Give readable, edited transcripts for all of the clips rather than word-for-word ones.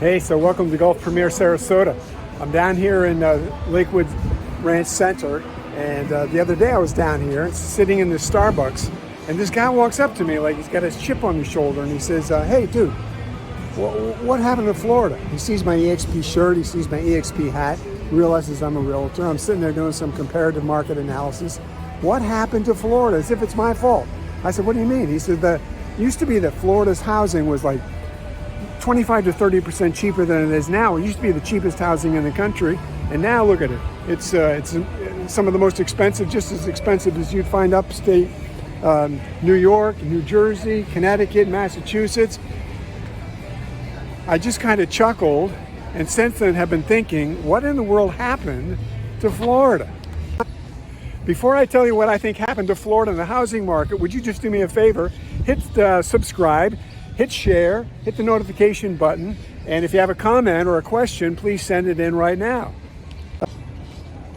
Hey, so welcome to Golf PREMIER-Sarasota. I'm down here in Lakewood Ranch Center, and the other day I was down here sitting in the Starbucks, and this guy walks up to me like he's got his chip on his shoulder, and he says, hey dude, what happened to Florida? He sees my EXP shirt, he sees my EXP hat, realizes I'm a realtor. I'm sitting there doing some comparative market analysis. What happened to Florida? As if it's my fault. I said, what do you mean? He said, used to be that Florida's housing was like 25 to 30% cheaper than it is now. It used to be the cheapest housing in the country, and now look at it. It's some of the most expensive, just as expensive as you'd find upstate New York, New Jersey, Connecticut, Massachusetts. I just kind of chuckled, and since then have been thinking, what in the world happened to Florida? Before I tell you what I think happened to Florida in the housing market, would you just do me a favor? Hit subscribe, hit share, hit the notification button, and if you have a comment or a question, please send it in right now.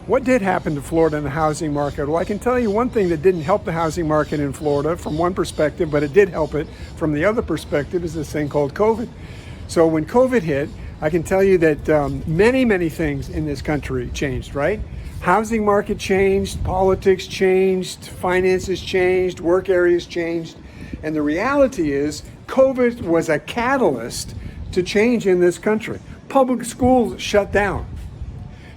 What did happen to Florida in the housing market? Well, I can tell you one thing that didn't help the housing market in Florida from one perspective, but it did help it from the other perspective, is this thing called COVID. So when COVID hit, I can tell you that many things in this country changed, right? Housing market changed, politics changed, finances changed, work areas changed. And the reality is COVID was a catalyst to change in this country. Public schools shut down.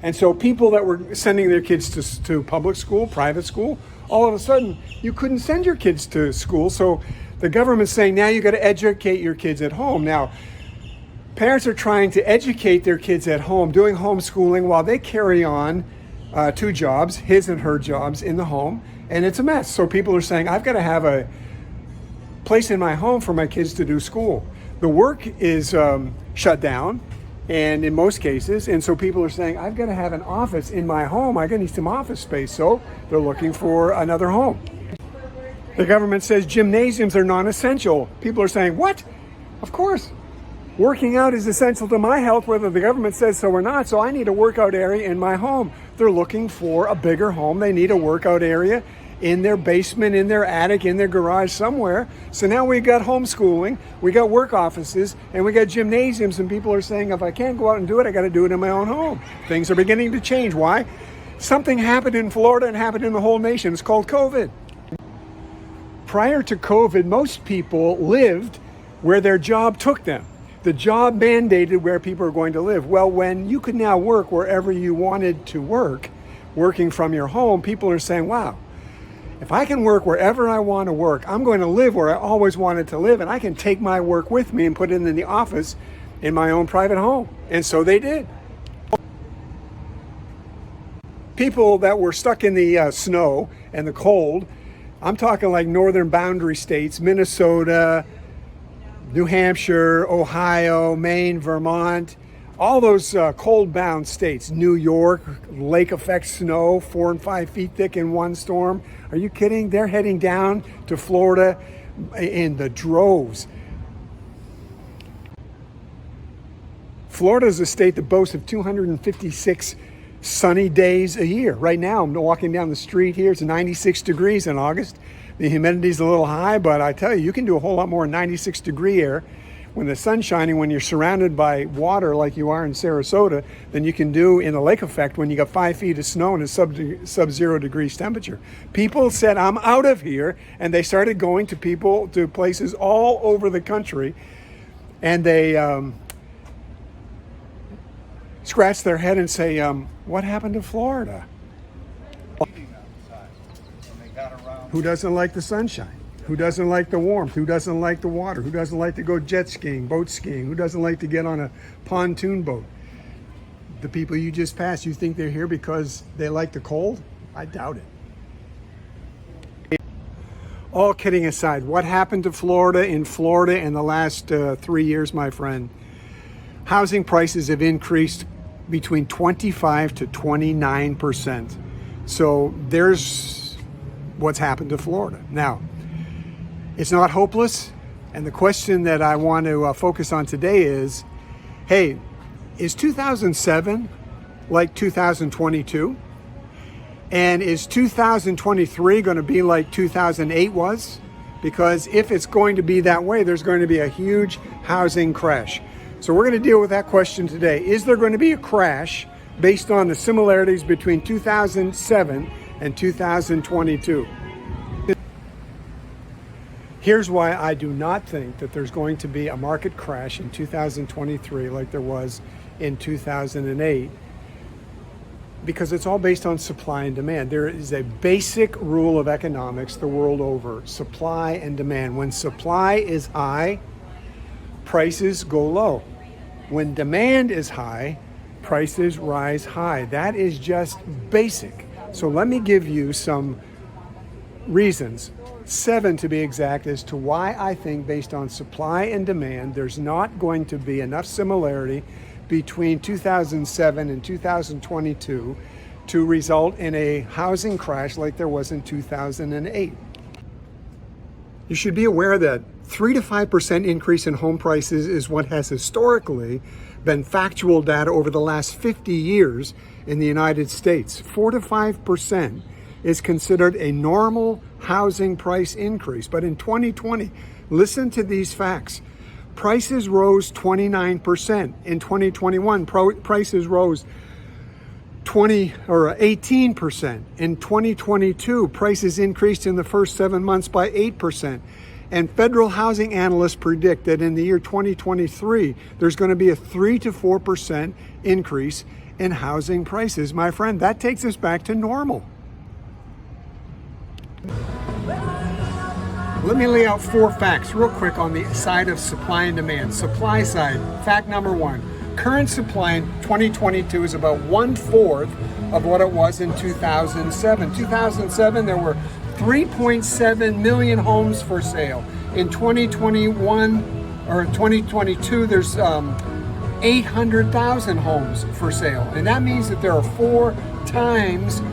And so people that were sending their kids to public school, private school, all of a sudden you couldn't send your kids to school. So the government's saying, now you got to educate your kids at home. Now, parents are trying to educate their kids at home, doing homeschooling while they carry on two jobs, his and her jobs in the home, and it's a mess. So people are saying, I've got to have a place in my home for my kids to do school. The work is shut down, and in most cases, and so people are saying, I've got to have an office in my home. I'm going to need some office space, so they're looking for another home. The government says gymnasiums are non-essential. People are saying, what? Of course. Working out is essential to my health, whether the government says so or not, so I need a workout area in my home. They're looking for a bigger home. They need a workout area in their basement, in their attic, in their garage somewhere. So now we got homeschooling, we got work offices, and we got gymnasiums, and people are saying, if I can't go out and do it, I got to do it in my own home. Things are beginning to change. Why? Something happened in Florida and happened in the whole nation. It's called COVID. Prior to COVID, most people lived where their job took them. The job mandated where people are going to live. Well, when you could now work wherever you wanted to work, working from your home, people are saying, wow, if I can work wherever I want to work, I'm going to live where I always wanted to live, and I can take my work with me and put it in the office in my own private home. And so they did. People that were stuck in the snow and the cold, I'm talking like northern boundary states, Minnesota, New Hampshire, Ohio, Maine, Vermont, all those cold-bound states, New York, lake effect snow, 4 and 5 feet thick in one storm. Are you kidding? They're heading down to Florida in the droves. Florida is a state that boasts of 256 sunny days a year. Right now, I'm walking down the street here. It's 96 degrees in August. The humidity's a little high, but I tell you, you can do a whole lot more in 96-degree air when the sun's shining, when you're surrounded by water like you are in Sarasota, than you can do in the lake effect when you got 5 feet of snow and a sub-zero degrees temperature. People said, I'm out of here, and they started going to places all over the country, and they scratch their head and say, what happened to Florida? Who doesn't like the sunshine? Who doesn't like the warmth? Who doesn't like the water? Who doesn't like to go jet skiing, boat skiing? Who doesn't like to get on a pontoon boat? The people you just passed, you think they're here because they like the cold? I doubt it. All kidding aside, what happened to Florida in the last 3 years, my friend? Housing prices have increased between 25 to 29%. So there's what's happened to Florida. Now, it's not hopeless, and the question that I want to focus on today is, hey, is 2007 like 2022? And is 2023 going to be like 2008 was? Because if it's going to be that way, there's going to be a huge housing crash. So we're going to deal with that question today. Is there going to be a crash based on the similarities between 2007 and 2022? Here's why I do not think that there's going to be a market crash in 2023 like there was in 2008, because it's all based on supply and demand. There is a basic rule of economics the world over: supply and demand. When supply is high, prices go low. When demand is high, prices rise high. That is just basic. So let me give you some reasons, 7 to be exact, as to why I think, based on supply and demand, there's not going to be enough similarity between 2007 and 2022 to result in a housing crash like there was in 2008. You should be aware that 3 to 5% increase in home prices is what has historically been factual data over the last 50 years in the United States. 4 to 5% is considered a normal housing price increase. But in 2020, listen to these facts. Prices rose 29%. In 2021, prices rose 18%. In 2022, prices increased in the first 7 months by 8%. And federal housing analysts predict that in the year 2023, there's going to be a 3 to 4% increase in housing prices. My friend, that takes us back to normal. Let me lay out 4 facts real quick on the side of supply and demand. Supply side, fact number 1. Current supply in 2022 is about 1/4 of what it was in 2007. 2007, there were 3.7 million homes for sale. In 2021 or 2022, there's 800,000 homes for sale. And that means that there are 4 times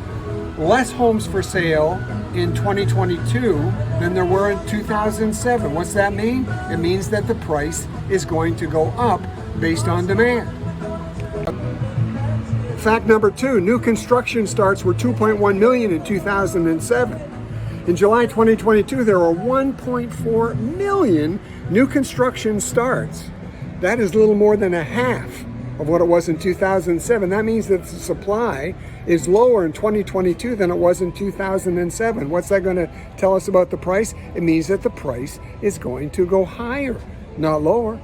less homes for sale in 2022 than there were in 2007. What's that mean? It means that the price is going to go up based on demand. Fact number 2, new construction starts were 2.1 million in 2007. In July 2022, there were 1.4 million new construction starts. That is a little more than a half of what it was in 2007. That means that the supply is lower in 2022 than it was in 2007. What's that going to tell us about the price? It means that the price is going to go higher, not lower.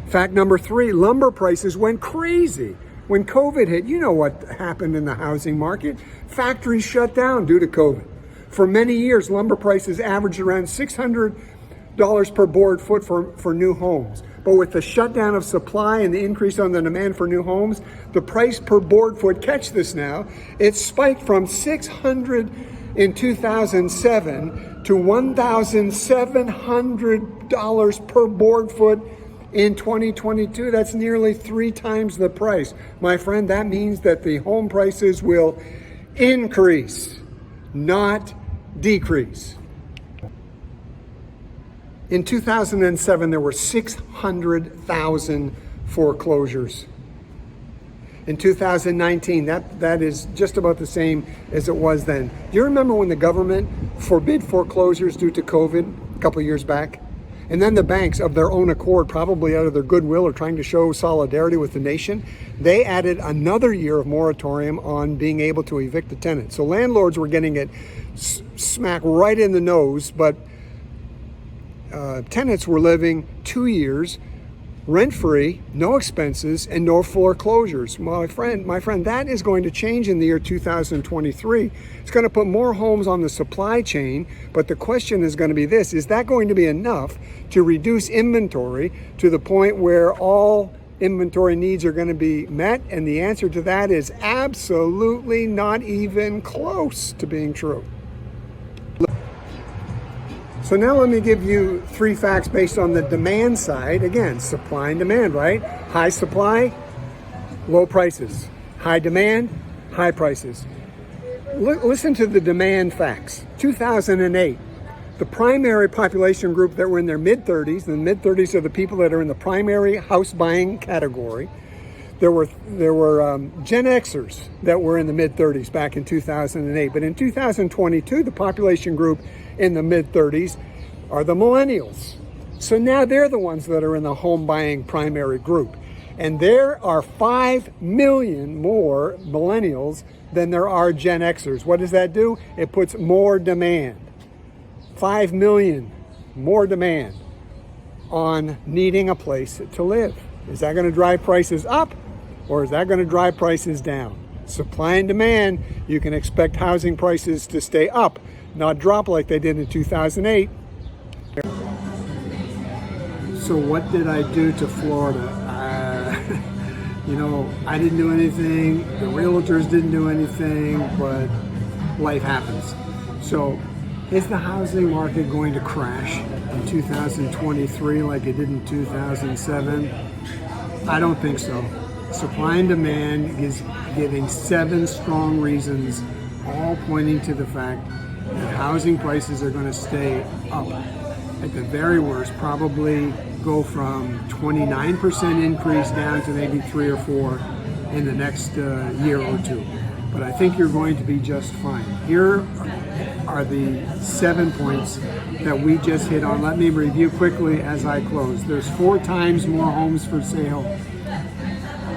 Fact number 3, lumber prices went crazy. When COVID hit, you know what happened in the housing market. Factories shut down due to COVID. For many years, lumber prices averaged around $600 per board foot for new homes. But with the shutdown of supply and the increase on the demand for new homes, the price per board foot, catch this now, it spiked from $600 in 2007 to $1,700 per board foot in 2022. That's nearly 3 times the price. My friend, that means that the home prices will increase, not decrease. In 2007, there were 600,000 foreclosures. In 2019, that is just about the same as it was then. Do you remember when the government forbid foreclosures due to COVID a couple of years back? And then the banks, of their own accord, probably out of their goodwill or trying to show solidarity with the nation, they added another year of moratorium on being able to evict the tenants. So landlords were getting it smack right in the nose, but tenants were living 2 years rent-free, no expenses, and no foreclosures. My friend, that is going to change in the year 2023. It's going to put more homes on the supply chain, but the question is going to be this: is that going to be enough to reduce inventory to the point where all inventory needs are going to be met? And the answer to that is absolutely not even close to being true. So now let me give you 3 facts based on the demand side. Again, supply and demand, right? High supply, low prices. High demand, high prices. Listen to the demand facts. 2008, the primary population group that were in their mid-30s, and the mid-30s are the people that are in the primary house buying category. There were Gen Xers that were in the mid-30s back in 2008. But in 2022, the population group in the mid-30s are the millennials. So now they're the ones that are in the home buying primary group. And there are 5 million more millennials than there are Gen Xers. What does that do? It puts more demand. 5 million more demand on needing a place to live. Is that going to drive prices up, or is that going to drive prices down? Supply and demand, you can expect housing prices to stay up, not drop like they did in 2008. So what did I do to Florida? I didn't do anything. The realtors didn't do anything, but life happens. So is the housing market going to crash in 2023 like it did in 2007? I don't think so. Supply and demand is giving 7 strong reasons, all pointing to the fact that housing prices are going to stay up. At the very worst, probably go from 29% increase down to maybe 3 or 4 in the next year or 2. But I think you're going to be just fine. Here are the 7 points that we just hit on. Let me review quickly as I close. There's 4 times more homes for sale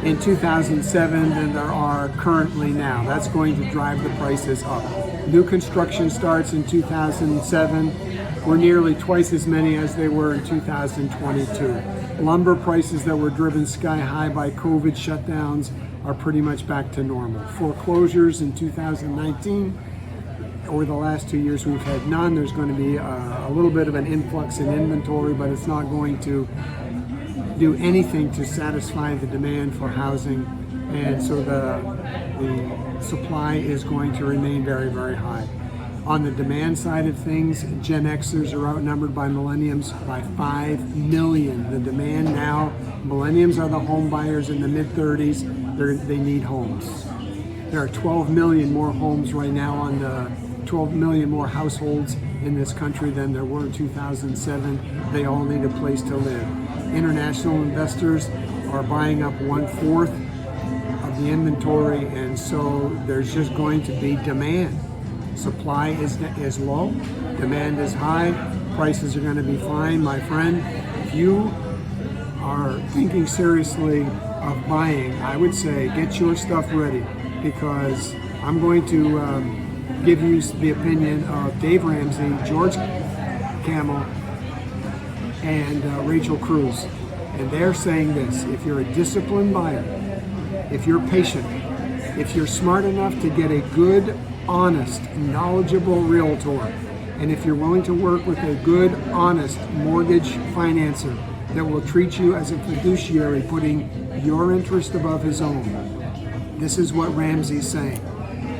in 2007 than there are currently now. That's going to drive the prices up. New construction starts in 2007 were nearly twice as many as they were in 2022. Lumber prices that were driven sky high by COVID shutdowns are pretty much back to normal. Foreclosures in 2019, over the last 2 years we've had none. There's going to be a little bit of an influx in inventory, but it's not going to do anything to satisfy the demand for housing, and so the supply is going to remain very, very high. On the demand side of things, Gen Xers are outnumbered by millennials by 5 million. The demand now, millennials are the home buyers in the mid-30s. They need homes. There are 12 million more homes right now on the 12 million more households in this country than there were in 2007. They all need a place to live. International investors are buying up 1/4 of the inventory, and so there's just going to be demand. Supply is low, demand is high, prices are going to be fine. My friend, if you are thinking seriously of buying, I would say get your stuff ready, because I'm going to give you the opinion of Dave Ramsey, George Camel, and Rachel Cruz. And they're saying this: if you're a disciplined buyer, if you're patient, if you're smart enough to get a good, honest, knowledgeable realtor, and if you're willing to work with a good, honest mortgage financer that will treat you as a fiduciary, putting your interest above his own, this is what Ramsey's saying.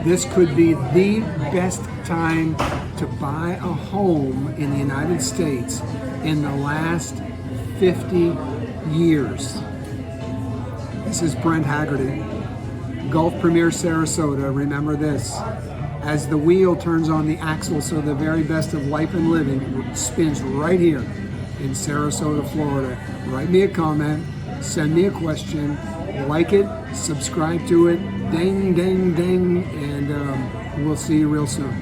This could be the best time to buy a home in the United States in the last 50 years. This is Brent Haggerty, Gulf Premier Sarasota. Remember this: as the wheel turns on the axle, so the very best of life and living spins right here in Sarasota, Florida. Write me a comment, send me a question, like it, subscribe to it, ding, ding, ding, and we'll see you real soon.